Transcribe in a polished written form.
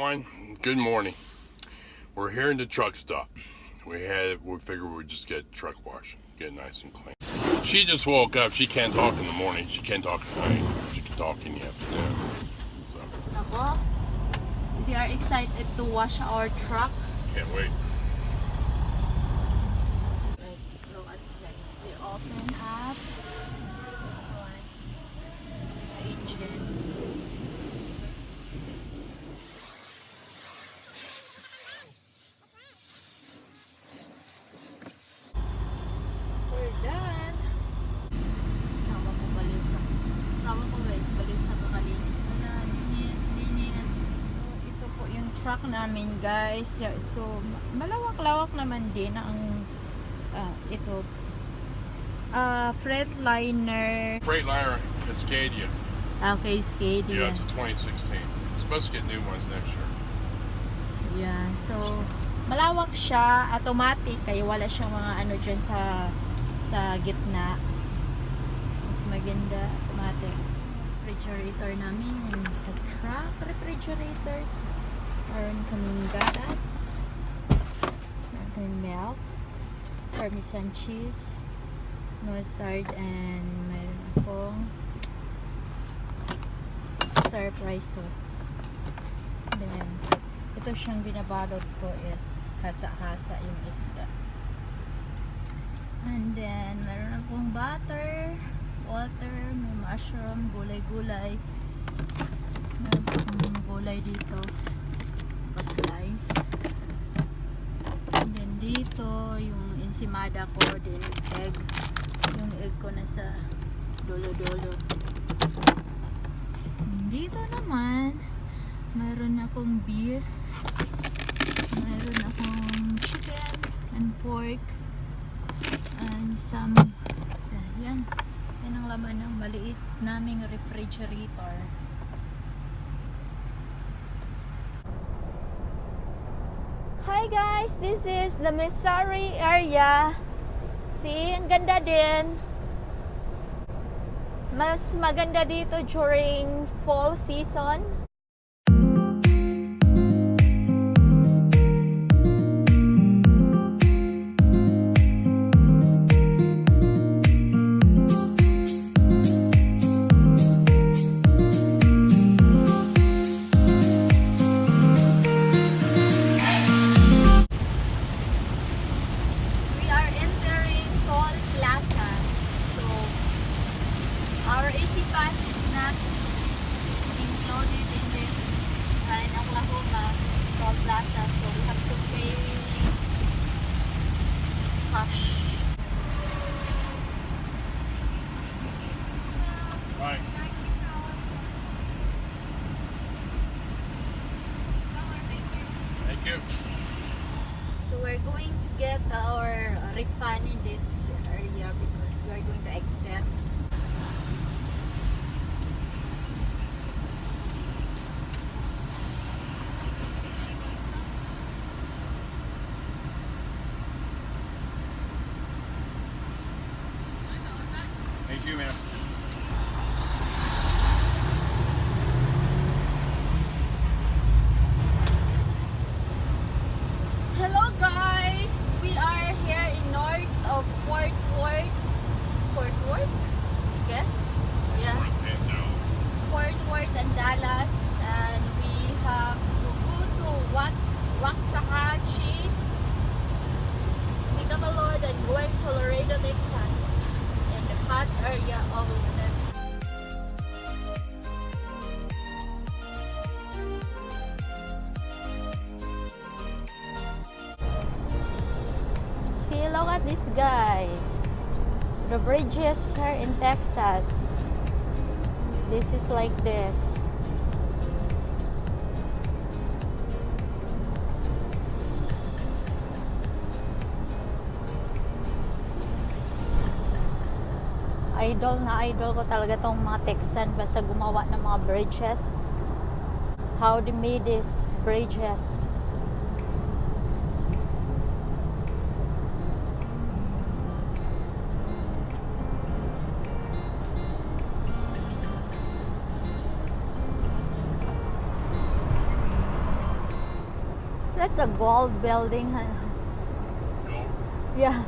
everyone, good morning. We're here in the truck stop. We figured we'd just get truck wash, get it nice and clean. She just woke up. She can't talk in the morning. She can't talk at night. She can talk in the afternoon. So. Ako, we are excited to wash our truck. Can't wait. Let's look at this. We open up this one, engine. We're done. Sama ko guys, baliw sa kakalinis. Linis. So, ito po yung truck namin guys. So, malawak-lawak naman din ang ito. Freightliner. Freightliner Cascadia. Okay, Cascadia. Yeah, it's a 2016. It's supposed to get new ones next year. Yeah, so malawak siya, automatic, kaya wala siyang mga ano dyan sa gitna. Mas maganda, automatic. Refrigerator namin sa truck, refrigerators. Meron kaming gatas. Meron kaming milk. Parmesan cheese. Mustard, and meron akong stir fry sauce. Then, ito siyang binabalot ko is hasa-hasa yung isda. And then, meron akong butter, water, may mushroom, gulay-gulay. Meron akong gulay dito. Pa-slice. And then, dito, yung ensimada ko, din egg. Yung egg ko nasa dulo-dulo. Dito naman, meron akong beef. Meron akong chicken and pork and some yan ang laman ng maliit naming refrigerator. Hi guys, this is the Missouri area. See, ang ganda din. Mas maganda dito during fall season. Our AC pass is not included in this in Oklahoma Toll Plaza, so we have to pay cash. Right. Thank you. So we're going to get our refund in this area because we are going to exit. Thank you, ma'am. Hello guys! We are here in north of Fort Worth, I guess? Yeah. Fort Worth and Dallas, and we have to go to Waxahachie, Micamalod, and going to Laredo, Texas, in the hot area of Texas. See, look at this guys. The bridges here in Texas. This is like this. Idol ko talaga tong mga Texan basta gumawa ng mga bridges. How they made these bridges. That's a gold building. Huh? Go. Yeah.